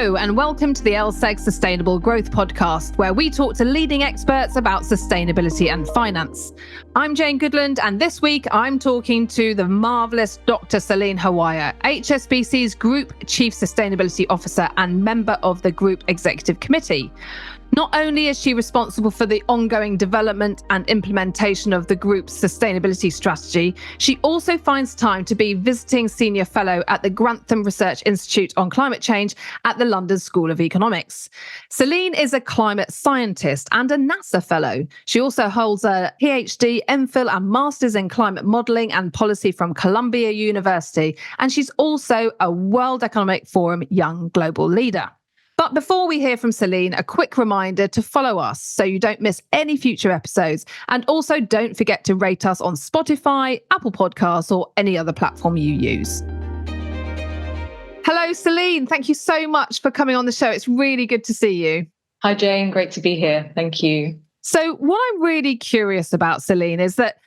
Hello, and welcome to the LSEG Sustainable Growth podcast, where we talk to leading experts about sustainability and finance. I'm Jane Goodland, and this week I'm talking to the marvellous Dr. Celine Herweijer, HSBC's Group Chief Sustainability Officer and member of the Group Executive Committee. Not only is she responsible for the ongoing development and implementation of the group's sustainability strategy, she also finds time to be visiting senior fellow at the Grantham Research Institute on Climate Change at the London School of Economics. Celine is a climate scientist and a NASA fellow. She also holds a PhD, MPhil and Masters in Climate Modelling and Policy from Columbia University, and she's also a World Economic Forum Young Global Leader. But before we hear from Celine, a quick reminder to follow us so you don't miss any future episodes. And also don't forget to rate us on Spotify, Apple Podcasts, or any other platform you use. Hello, Celine. Thank you so much for coming on the show. It's really good to see you. Hi, Jane. Great to be here. Thank you. So what I'm really curious about, Celine, is that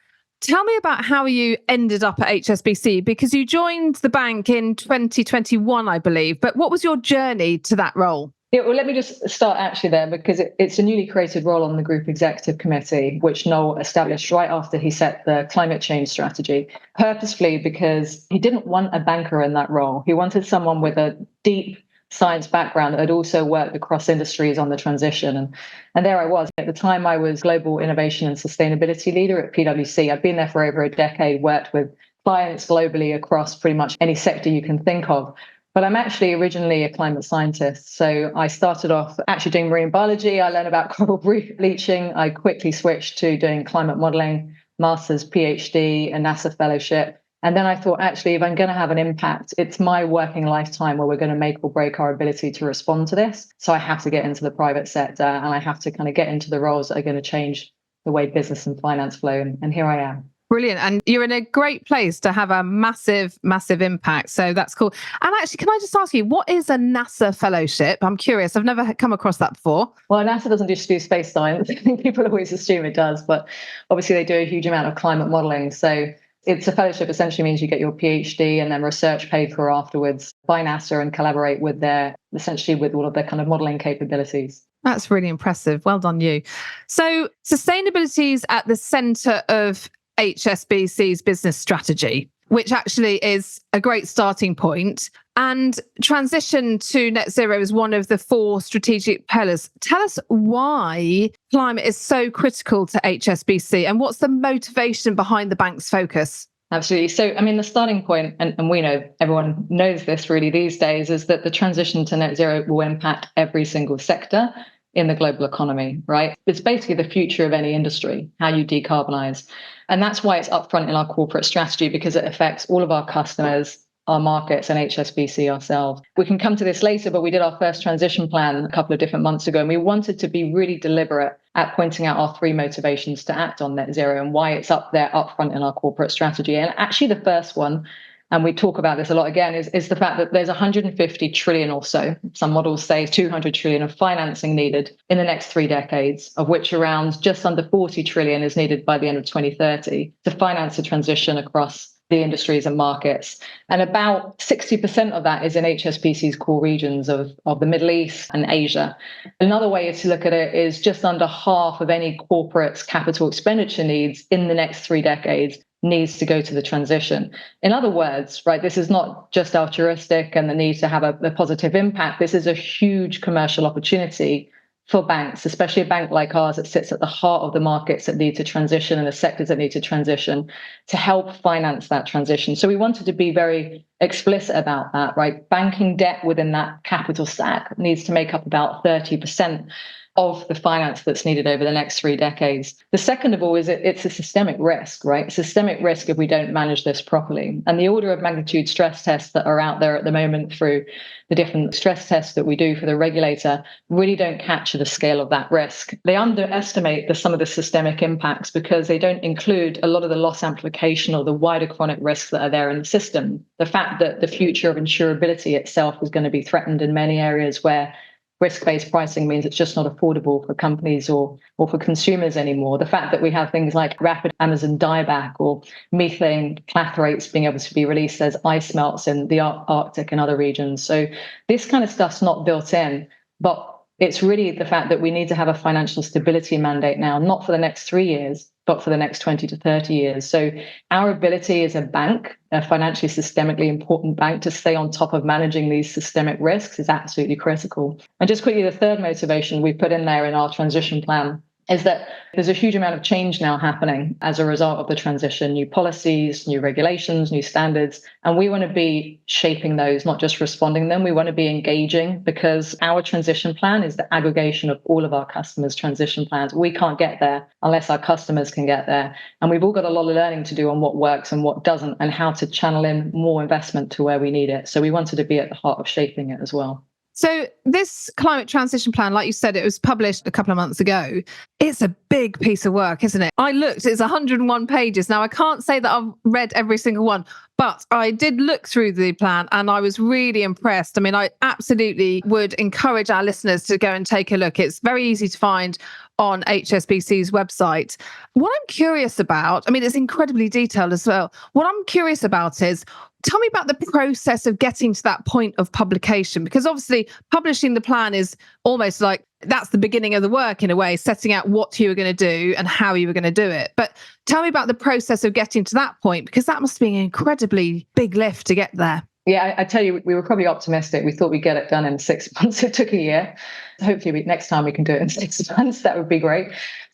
tell me about how you ended up at HSBC, because you joined the bank in 2021, I believe. But what was your journey to that role? Yeah, well, let me just start actually there, because it's a newly created role on the Group Executive Committee, which Noel established right after he set the climate change strategy, purposefully because he didn't want a banker in that role. He wanted someone with a deep science background that had also worked across industries on the transition. And there I was. At the time, I was Global Innovation and Sustainability Leader at PwC. I'd been there for over a decade, worked with clients globally across pretty much any sector you can think of. But I'm actually originally a climate scientist. So I started off actually doing marine biology. I learned about coral reef bleaching. I quickly switched to doing climate modeling, master's, PhD, a NASA fellowship. And then I thought, actually, if I'm going to have an impact, it's my working lifetime where we're going to make or break our ability to respond to this. So I have to get into the private sector, and I have to kind of get into the roles that are going to change the way business and finance flow. And here I am. Brilliant. And you're in a great place to have a massive, massive impact. So that's cool. And actually, can I just ask you, what is a NASA fellowship? I'm curious. I've never come across that before. Well, NASA doesn't just do space science. I think people always assume it does, but obviously they do a huge amount of climate modeling. So it's a fellowship essentially means you get your PhD and then research paid for afterwards by NASA and collaborate with with all of their kind of modeling capabilities. That's really impressive. Well done, you. So sustainability is at the centre of HSBC's business strategy, which actually is a great starting point. And transition to net zero is one of the 4 strategic pillars. Tell us why climate is so critical to HSBC and what's the motivation behind the bank's focus? Absolutely. So, I mean, the starting point, and we know everyone knows this really these days, is that the transition to net zero will impact every single sector in the global economy, right? It's basically the future of any industry, how you decarbonize. And that's why it's upfront in our corporate strategy, because it affects all of our customers, our markets, and HSBC ourselves. We can come to this later, but we did our first transition plan a couple of different months ago, and we wanted to be really deliberate at pointing out our 3 motivations to act on net zero and why it's up there upfront in our corporate strategy. And actually the first one, and we talk about this a lot again, is the fact that there's 150 trillion or so, some models say 200 trillion of financing needed in the next 3 decades, of which around just under 40 trillion is needed by the end of 2030 to finance the transition across the industries and markets. And about 60% of that is in HSBC's core regions of the Middle East and Asia. Another way to look at it is just under half of any corporate's capital expenditure needs in the next 3 decades needs to go to the transition. In other words, right, this is not just altruistic and the need to have a positive impact. This is a huge commercial opportunity for banks, especially a bank like ours that sits at the heart of the markets that need to transition and the sectors that need to transition, to help finance that transition. So we wanted to be very explicit about that, right? Banking debt within that capital stack needs to make up about 30% of the finance that's needed over the next 3 decades. The second of all is it's a systemic risk, right? Systemic risk if we don't manage this properly. And the order of magnitude stress tests that are out there at the moment through the different stress tests that we do for the regulator really don't capture the scale of that risk. They underestimate some of the systemic impacts because they don't include a lot of the loss amplification or the wider chronic risks that are there in the system. The fact that the future of insurability itself is going to be threatened in many areas where risk-based pricing means it's just not affordable for companies or for consumers anymore. The fact that we have things like rapid Amazon dieback or methane clathrates being able to be released as ice melts in the Arctic and other regions. So this kind of stuff's not built in, but it's really the fact that we need to have a financial stability mandate now, not for the next 3 years, but for the next 20 to 30 years. So our ability as a bank, a financially systemically important bank, to stay on top of managing these systemic risks is absolutely critical. And just quickly, the third motivation we put in there in our transition plan is that there's a huge amount of change now happening as a result of the transition, new policies, new regulations, new standards. And we want to be shaping those, not just responding them. We want to be engaging, because our transition plan is the aggregation of all of our customers' transition plans. We can't get there unless our customers can get there. And we've all got a lot of learning to do on what works and what doesn't, and how to channel in more investment to where we need it. So we wanted to be at the heart of shaping it as well. So this climate transition plan, like you said, it was published a couple of months ago. It's a big piece of work, isn't it? I looked, it's 101 pages. Now, I can't say that I've read every single one, but I did look through the plan and I was really impressed. I mean, I absolutely would encourage our listeners to go and take a look. It's very easy to find on HSBC's website. What I'm curious about, I mean, it's incredibly detailed as well. What I'm curious about is, tell me about the process of getting to that point of publication, because obviously publishing the plan is almost like that's the beginning of the work in a way, setting out what you were going to do and how you were going to do it. But tell me about the process of getting to that point, because that must be an incredibly big lift to get there. Yeah, I tell you, we were probably optimistic. We thought we'd get it done in 6 months. It took a year. Hopefully next time we can do it in 6 months. That would be great.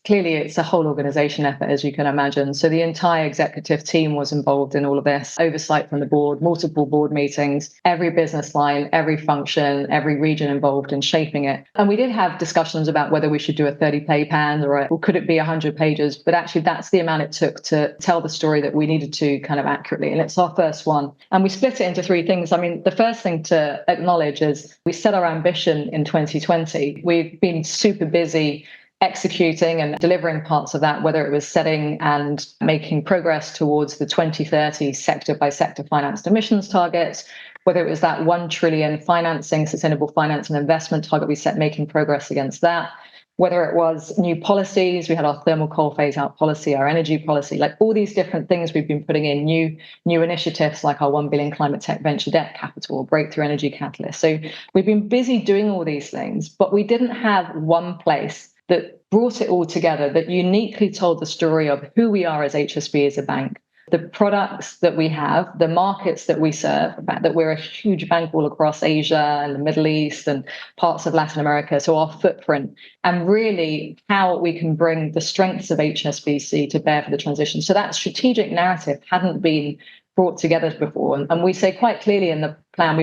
Clearly, it's a whole organization effort, as you can imagine. So the entire executive team was involved in all of this, oversight from the board, multiple board meetings, every business line, every function, every region involved in shaping it. And we did have discussions about whether we should do a 30-page plan or could it be 100 pages. But actually, that's the amount it took to tell the story that we needed to kind of accurately. And it's our first one. And we split it into three things. I mean, the first thing to acknowledge is we set our ambition in 2020. We've been super busy executing and delivering parts of that, whether it was setting and making progress towards the 2030 sector by sector financed emissions targets, whether it was that 1 trillion sustainable finance and investment target we set, making progress against that, whether it was new policies, we had our thermal coal phase out policy, our energy policy, like all these different things we've been putting in, new initiatives like our 1 billion climate tech venture debt capital, breakthrough energy catalyst. So we've been busy doing all these things, but we didn't have one place that brought it all together, that uniquely told the story of who we are as HSB as a bank, the products that we have, the markets that we serve, the fact that we're a huge bank all across Asia and the Middle East and parts of Latin America, so our footprint, and really how we can bring the strengths of HSBC to bear for the transition. So that strategic narrative hadn't been brought together before. And we say quite clearly in the plan,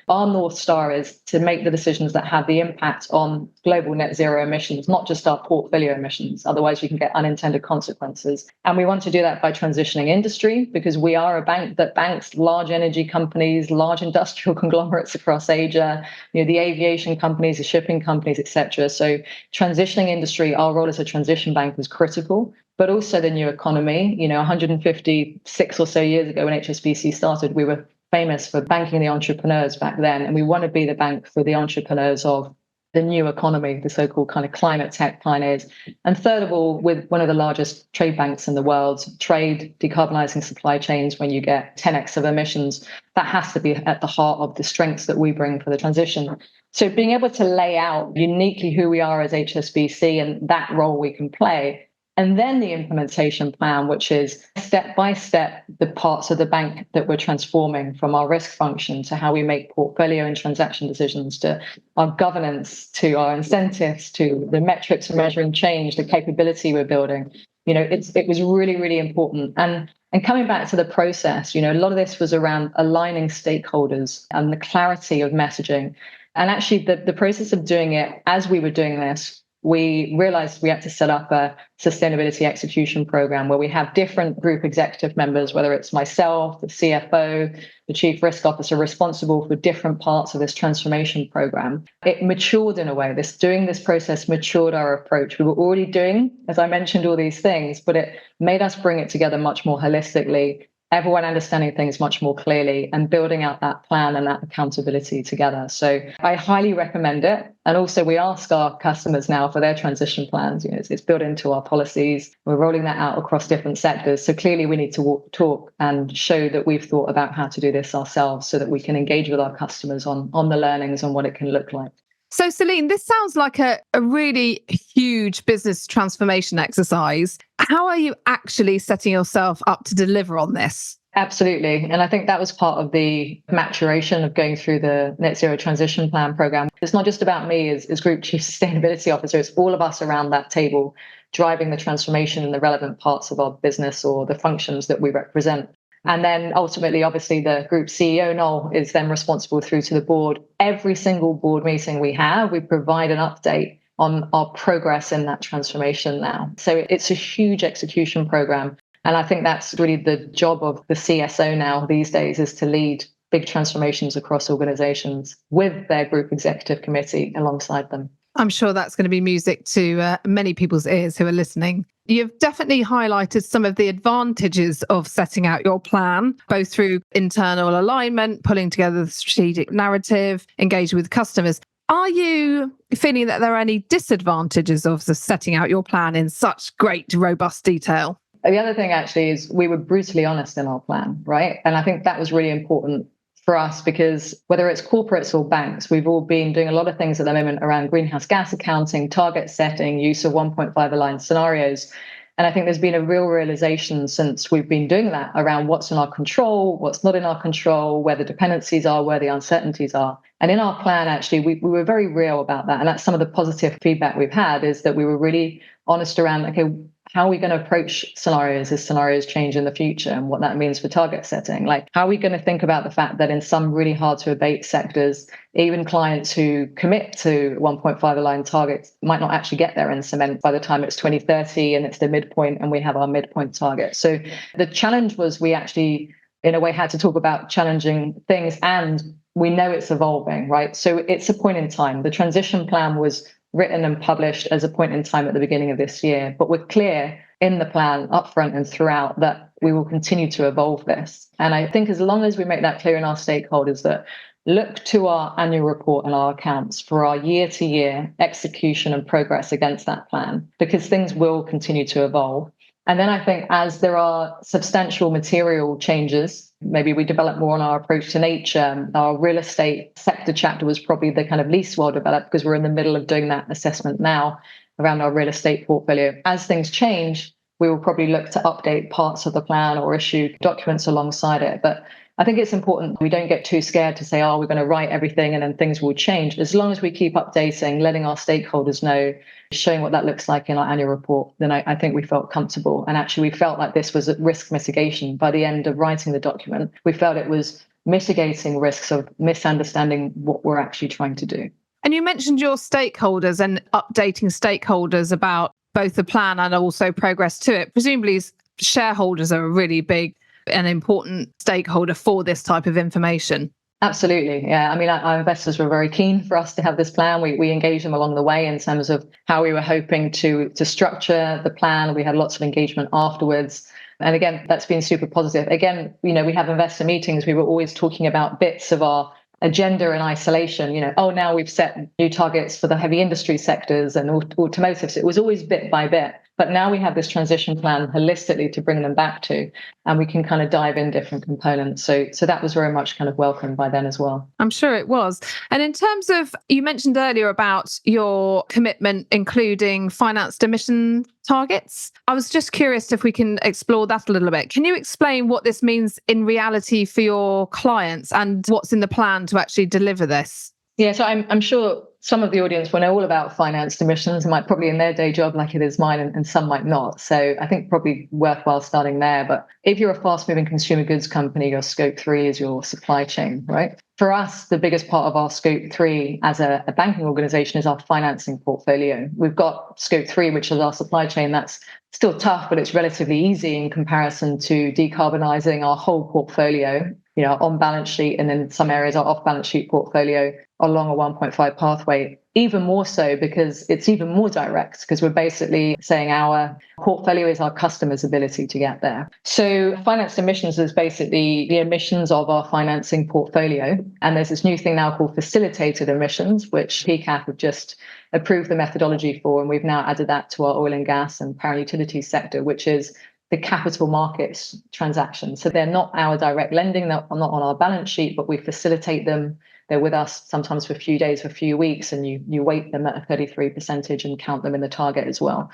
our North Star is to make the decisions that have the impact on global net zero emissions, not just our portfolio emissions. Otherwise, you can get unintended consequences. And we want to do that by transitioning industry, because we are a bank that banks large energy companies, large industrial conglomerates across Asia, the aviation companies, the shipping companies, etc. So transitioning industry, our role as a transition bank was critical. But also the new economy. 156 or so years ago when HSBC started, we were famous for banking the entrepreneurs back then. And we want to be the bank for the entrepreneurs of the new economy, the so-called kind of climate tech pioneers. And third of all, with one of the largest trade banks in the world, trade, decarbonizing supply chains, when you get 10x of emissions, that has to be at the heart of the strengths that we bring for the transition. So being able to lay out uniquely who we are as HSBC and that role we can play, and then the implementation plan, which is step by step, the parts of the bank that we're transforming, from our risk function to how we make portfolio and transaction decisions, to our governance, to our incentives, to the metrics for measuring change, the capability we're building. It was really, really important. And coming back to the process, a lot of this was around aligning stakeholders and the clarity of messaging. And actually the process of doing it, as we were doing this, we realized we had to set up a sustainability execution program where we have different group executive members, whether it's myself, the CFO, the chief risk officer, responsible for different parts of this transformation program. It matured in a way. Doing this process matured our approach. We were already doing, as I mentioned, all these things, but it made us bring it together much more holistically. everyone understanding things much more clearly and building out that plan and that accountability together. So I highly recommend it. And also we ask our customers now for their transition plans. It's built into our policies. We're rolling that out across different sectors. So clearly we need to walk, talk and show that we've thought about how to do this ourselves so that we can engage with our customers on the learnings and what it can look like. So, Celine, this sounds like a really huge business transformation exercise. How are you actually setting yourself up to deliver on this? Absolutely. And I think that was part of the maturation of going through the Net Zero Transition Plan program. It's not just about me as Group Chief Sustainability Officer, it's all of us around that table driving the transformation in the relevant parts of our business or the functions that we represent. And then ultimately, obviously, the group CEO, Noel, is then responsible through to the board. Every single board meeting we have, we provide an update on our progress in that transformation now. So it's a huge execution program. And I think that's really the job of the CSO now these days, is to lead big transformations across organizations with their group executive committee alongside them. I'm sure that's going to be music to many people's ears who are listening. You've definitely highlighted some of the advantages of setting out your plan, both through internal alignment, pulling together the strategic narrative, engaging with customers. Are you feeling that there are any disadvantages of setting out your plan in such great, robust detail? The other thing actually is we were brutally honest in our plan, right? And I think that was really important for us because whether it's corporates or banks, we've all been doing a lot of things at the moment around greenhouse gas accounting, target setting, use of 1.5 aligned scenarios. And I think there's been a real realization since we've been doing that around what's in our control, what's not in our control, where the dependencies are, where the uncertainties are. And in our plan, actually, we were very real about that. And that's some of the positive feedback we've had, is that we were really honest around, okay, how are we going to approach scenarios as scenarios change in the future and what that means for target setting? Like, how are we going to think about the fact that in some really hard to abate sectors, even clients who commit to 1.5 aligned targets might not actually get there in cement by the time it's 2030 and it's the midpoint and we have our midpoint target. So the challenge was we actually, in a way, had to talk about challenging things, and we know it's evolving, right? So it's a point in time. The transition plan was written and published as a point in time at the beginning of this year, but we're clear in the plan upfront and throughout that we will continue to evolve this. And I think as long as we make that clear in our stakeholders, that look to our annual report and our accounts for our year-to-year execution and progress against that plan, because things will continue to evolve. And then I think as there are substantial material changes, maybe we develop more on our approach to nature. Our real estate sector chapter was probably the kind of least well developed because we're in the middle of doing that assessment now around our real estate portfolio. As things change, we will probably look to update parts of the plan or issue documents alongside it. But I think it's important we don't get too scared to say, we're going to write everything and then things will change. As long as we keep updating, letting our stakeholders know, showing what that looks like in our annual report, then I think we felt comfortable. And actually, we felt like this was risk mitigation. By the end of writing the document, we felt it was mitigating risks of misunderstanding what we're actually trying to do. And you mentioned your stakeholders and updating stakeholders about both the plan and also progress to it. Presumably, shareholders are a really big and important stakeholder for this type of information. Absolutely. Yeah. I mean, our investors were very keen for us to have this plan. We engaged them along the way in terms of how we were hoping to structure the plan. We had lots of engagement afterwards. And again, that's been super positive. Again, we have investor meetings. We were always talking about bits of our agenda in isolation. Now we've set new targets for the heavy industry sectors and automotive. So it was always bit by bit. But now we have this transition plan holistically to bring them back to, and we can kind of dive in different components. So that was very much kind of welcomed by them as well. I'm sure it was. And in terms of, you mentioned earlier about your commitment, including financed emission targets. I was just curious if we can explore that a little bit. Can you explain what this means in reality for your clients and what's in the plan to actually deliver this? Yeah, so I'm sure some of the audience will know all about financed emissions, might probably in their day job like it is mine, and some might not. So I think probably worthwhile starting there. But if you're a fast-moving consumer goods company, your scope 3 is your supply chain, right? For us, the biggest part of our scope 3 as a banking organization is our financing portfolio. We've got scope 3, which is our supply chain. That's still tough, but it's relatively easy in comparison to decarbonising our whole portfolio. on balance sheet, and in some areas our off balance sheet portfolio along a 1.5 pathway. Even more so because it's even more direct, because we're basically saying our portfolio is our customer's ability to get there. So financed emissions is basically the emissions of our financing portfolio. And there's this new thing now called facilitated emissions, which PCAF have just approved the methodology for. And we've now added that to our oil and gas and power and utilities sector, which is the capital markets transactions. So they're not our direct lending, they're not on our balance sheet, but we facilitate them. They're with us sometimes for a few days, for a few weeks, and you weight them at a 33% and count them in the target as well.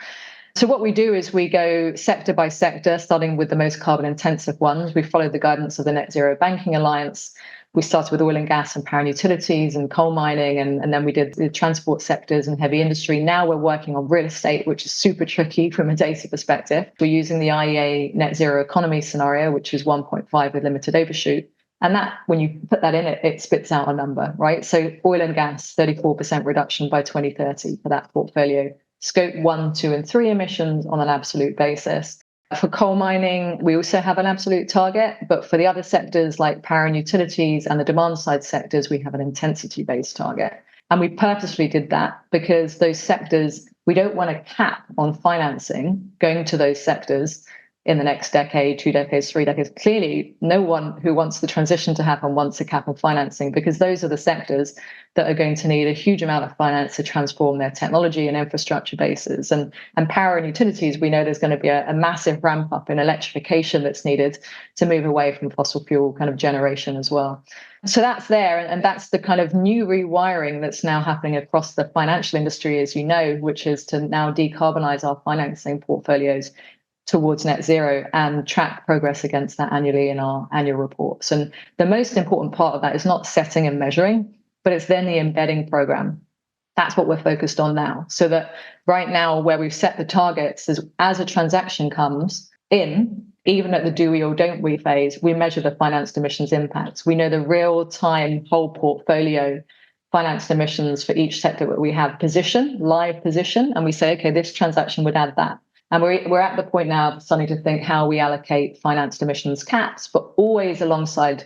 So what we do is we go sector by sector, starting with the most carbon intensive ones. We followed the guidance of the Net Zero Banking Alliance. We started with oil and gas and power and utilities and coal mining, and then we did the transport sectors and heavy industry. Now we're working on real estate, which is super tricky from a data perspective. We're using the IEA net zero economy scenario, which is 1.5 with limited overshoot. And that, when you put that in, it spits out a number, right? So oil and gas, 34% reduction by 2030 for that portfolio. Scope 1, 2, and 3 emissions on an absolute basis. For coal mining, we also have an absolute target, but for the other sectors like power and utilities and the demand side sectors, we have an intensity-based target. And we purposely did that because those sectors, we don't want a cap on financing going to those sectors in the next decade, 2 decades, 3 decades. Clearly, no one who wants the transition to happen wants a cap on financing, because those are the sectors that are going to need a huge amount of finance to transform their technology and infrastructure bases. And power and utilities, we know there's going to be a massive ramp up in electrification that's needed to move away from fossil fuel kind of generation as well. So that's there, and that's the kind of new rewiring that's now happening across the financial industry, as you know, which is to now decarbonize our financing portfolios towards net zero and track progress against that annually in our annual reports. And the most important part of that is not setting and measuring, but it's then the embedding program. That's what we're focused on now. So that right now, where we've set the targets is, as a transaction comes in, even at the do we or don't we phase, we measure the financed emissions impacts. We know the real time whole portfolio financed emissions for each sector that we have live position, and we say, okay, this transaction would add that. And we're at the point now starting to think how we allocate financed emissions caps, but always alongside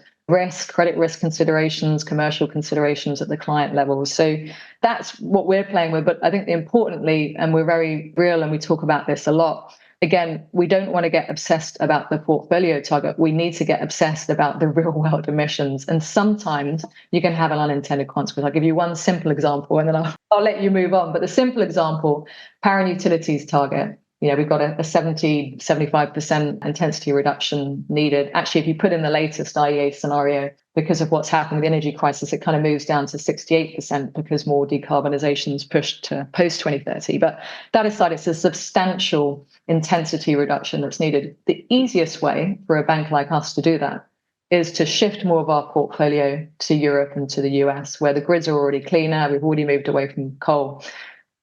credit risk considerations, commercial considerations at the client level. So that's what we're playing with. But I think importantly, and we're very real and we talk about this a lot, again, we don't want to get obsessed about the portfolio target. We need to get obsessed about the real world emissions. And sometimes you can have an unintended consequence. I'll give you one simple example and then I'll let you move on. But the simple example, power and utilities target. We've got a 75% intensity reduction needed. Actually, if you put in the latest IEA scenario, because of what's happened with the energy crisis, it kind of moves down to 68% because more decarbonisation is pushed to post-2030. But that aside, it's a substantial intensity reduction that's needed. The easiest way for a bank like us to do that is to shift more of our portfolio to Europe and to the US, where the grids are already cleaner. We've already moved away from coal.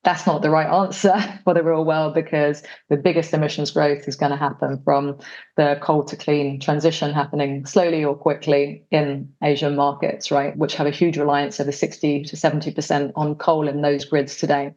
That's not the right answer for the real world, because the biggest emissions growth is going to happen from the coal to clean transition happening slowly or quickly in Asian markets, right, which have a huge reliance, over 60 to 70% on coal in those grids today.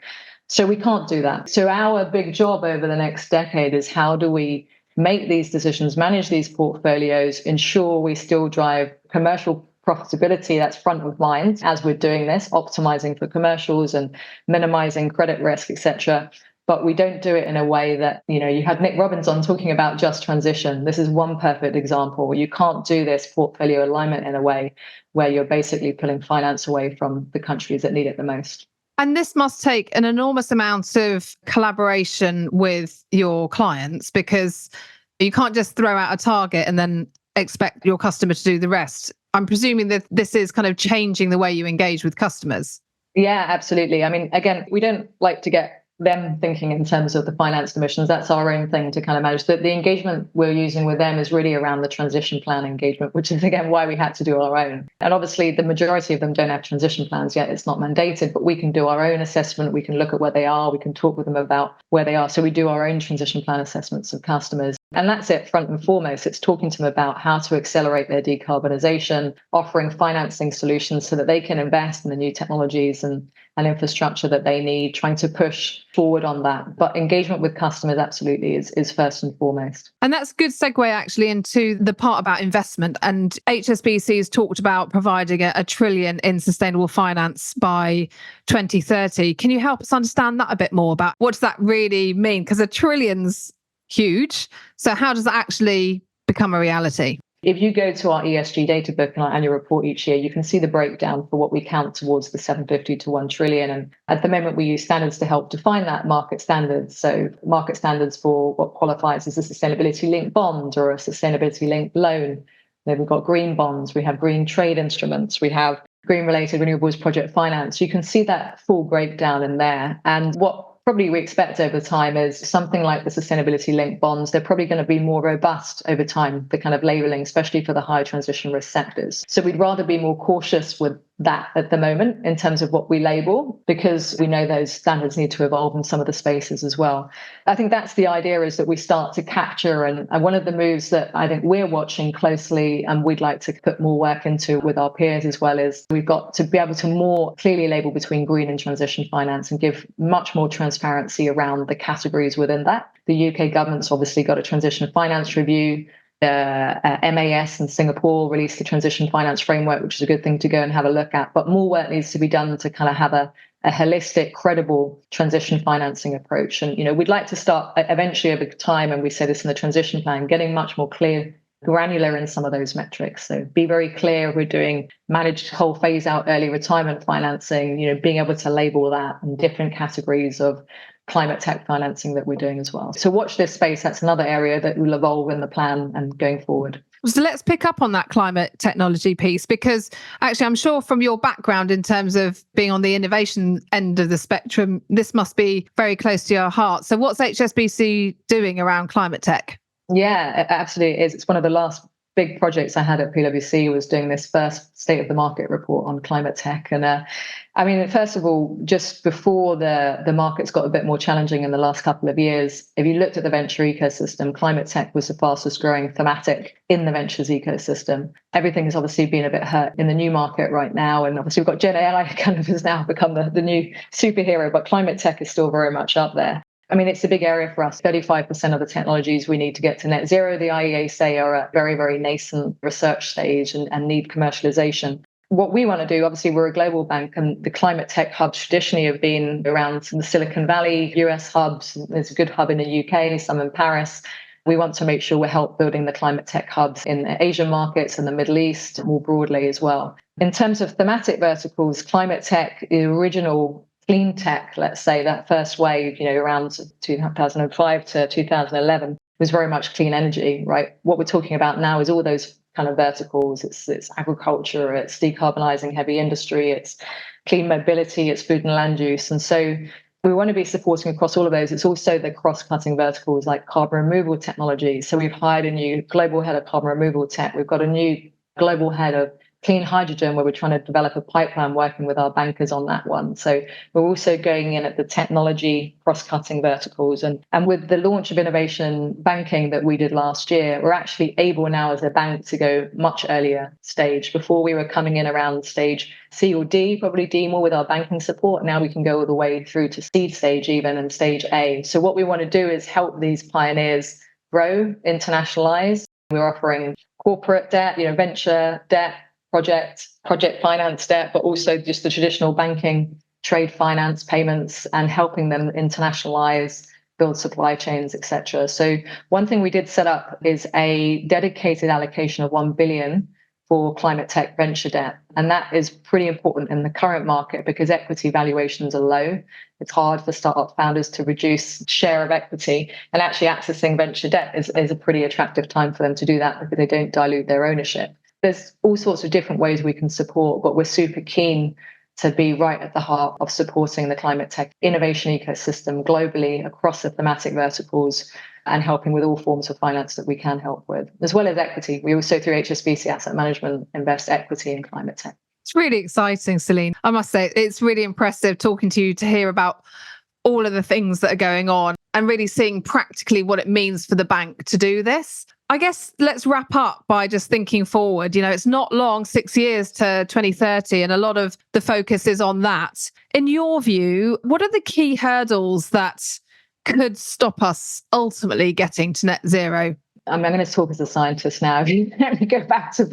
So we can't do that. So our big job over the next decade is, how do we make these decisions, manage these portfolios, ensure we still drive commercial profitability that's front of mind as we're doing this, optimizing for commercials and minimizing credit risk, etc. But we don't do it in a way that, you had Nick Robbins on talking about just transition. This is one perfect example. You can't do this portfolio alignment in a way where you're basically pulling finance away from the countries that need it the most. And this must take an enormous amount of collaboration with your clients, because you can't just throw out a target and then expect your customer to do the rest. I'm presuming that this is kind of changing the way you engage with customers. Yeah, absolutely. I mean, again, we don't like to get them thinking in terms of the financed emissions. That's our own thing to kind of manage. The engagement we're using with them is really around the transition plan engagement, which is, again, why we had to do our own. And obviously, the majority of them don't have transition plans yet. It's not mandated, but we can do our own assessment. We can look at where they are. We can talk with them about where they are. So we do our own transition plan assessments of customers. And that's it front and foremost. It's talking to them about how to accelerate their decarbonisation, offering financing solutions so that they can invest in the new technologies and infrastructure that they need, trying to push forward on that. But engagement with customers absolutely is first and foremost. And that's a good segue actually into the part about investment. And HSBC has talked about providing a trillion in sustainable finance by 2030. Can you help us understand that a bit more about what does that really mean? Because a trillion's huge. So how does that actually become a reality? If you go to our ESG data book and our annual report each year, you can see the breakdown for what we count towards the 750 to 1 trillion. And at the moment, we use standards to help define that, market standards. So market standards for what qualifies as a sustainability-linked bond or a sustainability-linked loan. Then we've got green bonds, we have green trade instruments, we have green-related renewables project finance. You can see that full breakdown in there. And what probably we expect over time is something like the sustainability linked bonds. They're probably going to be more robust over time, the kind of labeling, especially for the high transition risk sectors. So we'd rather be more cautious with that at the moment in terms of what we label, because we know those standards need to evolve in some of the spaces as well. I think that's the idea, is that we start to capture, and one of the moves that I think we're watching closely and we'd like to put more work into with our peers as well, is we've got to be able to more clearly label between green and transition finance and give much more transparency around the categories within that. The UK government's obviously got a transition finance review. MAS and Singapore released the transition finance framework, which is a good thing to go and have a look at. But more work needs to be done to kind of have a holistic, credible transition financing approach. And, we'd like to start eventually over time, and we say this in the transition plan, getting much more clear, granular in some of those metrics. So be very clear, we're doing managed whole phase out early retirement financing, being able to label that in different categories of climate tech financing that we're doing as well. So watch this space. That's another area that will evolve in the plan and going forward. So let's pick up on that climate technology piece, because actually I'm sure from your background in terms of being on the innovation end of the spectrum, this must be very close to your heart. So what's HSBC doing around climate tech? Yeah, it absolutely is. It's one of the last big projects I had at PwC, was doing this first state of the market report on climate tech. And first of all, just before the markets got a bit more challenging in the last couple of years, if you looked at the venture ecosystem, climate tech was the fastest growing thematic in the ventures ecosystem. Everything has obviously been a bit hurt in the new market right now. And obviously we've got Gen AI kind of has now become the new superhero, but climate tech is still very much up there. It's a big area for us. 35% of the technologies we need to get to net zero, the IEA say, are at very, very nascent research stage and need commercialization. What we want to do, obviously, we're a global bank, and the climate tech hubs traditionally have been around the Silicon Valley, US hubs. There's a good hub in the UK, some in Paris. We want to make sure we help building the climate tech hubs in the Asian markets and the Middle East more broadly as well. In terms of thematic verticals, climate tech, the original clean tech, let's say, that first wave, around 2005 to 2011, was very much clean energy, right? What we're talking about now is all those kind of verticals. It's agriculture, it's decarbonising heavy industry, it's clean mobility, it's food and land use. And so we want to be supporting across all of those. It's also the cross-cutting verticals like carbon removal technology. So we've hired a new global head of carbon removal tech. We've got a new global head of clean hydrogen, where we're trying to develop a pipeline working with our bankers on that one. So we're also going in at the technology cross-cutting verticals. And with the launch of innovation banking that we did last year, we're actually able now as a bank to go much earlier stage. Before we were coming in around stage C or D, probably D more with our banking support. Now we can go all the way through to seed stage even and stage A. So what we want to do is help these pioneers grow, internationalize. We're offering corporate debt, venture debt, project finance debt, but also just the traditional banking, trade finance, payments, and helping them internationalize, build supply chains, etc. So one thing we did set up is a dedicated allocation of 1 billion for climate tech venture debt. And that is pretty important in the current market because equity valuations are low. It's hard for startup founders to reduce share of equity, and actually accessing venture debt is a pretty attractive time for them to do that because they don't dilute their ownership. There's all sorts of different ways we can support, but we're super keen to be right at the heart of supporting the climate tech innovation ecosystem globally across the thematic verticals and helping with all forms of finance that we can help with, as well as equity. We also, through HSBC Asset Management, invest equity in climate tech. It's really exciting, Celine. I must say, it's really impressive talking to you to hear about all of the things that are going on. and really seeing practically what it means for the bank to do this. I guess let's wrap up by just thinking forward. It's not long, 6 years to 2030, and a lot of the focus is on that. In your view, what are the key hurdles that could stop us ultimately getting to net zero? I'm going to talk as a scientist now. Let me go back to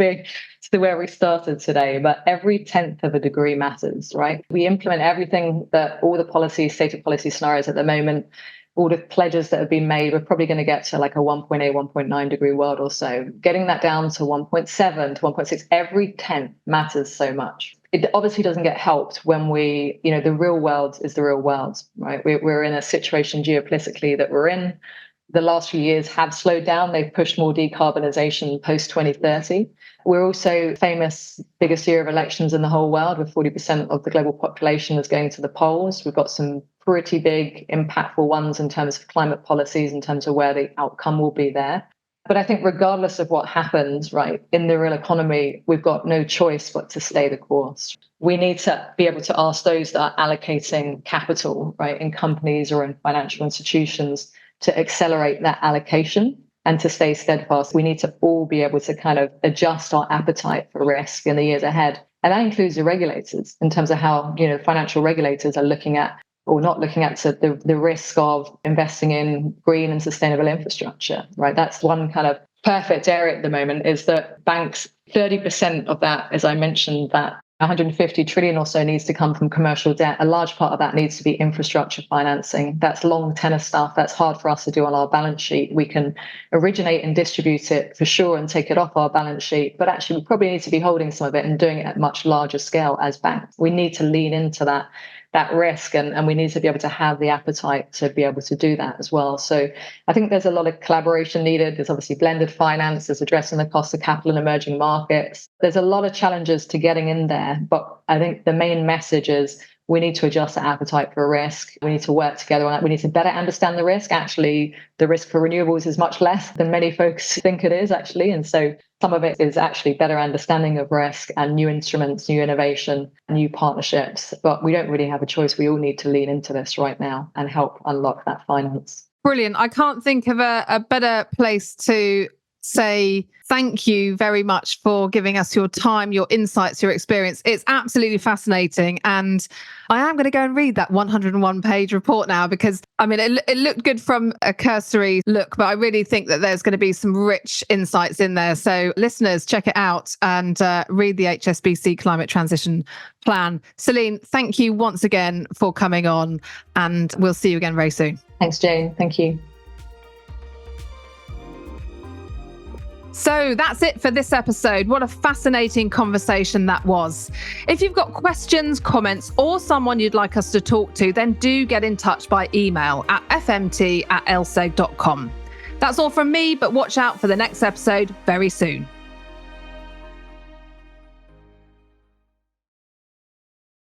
where we started today. But every 1/10 of a degree matters, right? We implement everything that all the policies, stated policy scenarios at the moment, all the pledges that have been made. We're probably going to get to like a 1.8, 1.9 degree world or so. Getting that down to 1.7 to 1.6, every 10 matters so much. It obviously doesn't get helped when the real world is the real world, right? We're in a situation geopolitically that we're in. The last few years have slowed down. They've pushed more decarbonisation post 2030. We're also famous, biggest year of elections in the whole world, with 40% of the global population is going to the polls. We've got some pretty big, impactful ones in terms of climate policies, in terms of where the outcome will be there. But I think regardless of what happens, right, in the real economy, we've got no choice but to stay the course. We need to be able to ask those that are allocating capital, right, in companies or in financial institutions, to accelerate that allocation and to stay steadfast. We need to all be able to kind of adjust our appetite for risk in the years ahead. And that includes the regulators in terms of how, financial regulators are looking at or not looking at the risk of investing in green and sustainable infrastructure, right? That's one kind of perfect area at the moment, is that banks, 30% of that, as I mentioned, that 150 trillion or so needs to come from commercial debt. A large part of that needs to be infrastructure financing. That's long tenor stuff. That's hard for us to do on our balance sheet. We can originate and distribute it for sure and take it off our balance sheet, but actually we probably need to be holding some of it and doing it at much larger scale as banks. We need to lean into that risk, and we need to be able to have the appetite to be able to do that as well. So I think there's a lot of collaboration needed. There's obviously blended finance, there's addressing the cost of capital in emerging markets. There's a lot of challenges to getting in there, but I think the main message is we need to adjust our appetite for risk. We need to work together on that. We need to better understand the risk. Actually, the risk for renewables is much less than many folks think it is, actually. And so some of it is actually better understanding of risk and new instruments, new innovation, new partnerships. But we don't really have a choice. We all need to lean into this right now and help unlock that finance. Brilliant. I can't think of a better place to say thank you very much for giving us your time, your insights, your experience. It's absolutely fascinating. And I am going to go and read that 101-page report now, because, it looked good from a cursory look, but I really think that there's going to be some rich insights in there. So listeners, check it out and read the HSBC Climate Transition Plan. Celine, thank you once again for coming on, and we'll see you again very soon. Thanks, Jane. Thank you. So that's it for this episode. What a fascinating conversation that was. If you've got questions, comments, or someone you'd like us to talk to, then do get in touch by email at fmt@lseg.com. That's all from me, but watch out for the next episode very soon.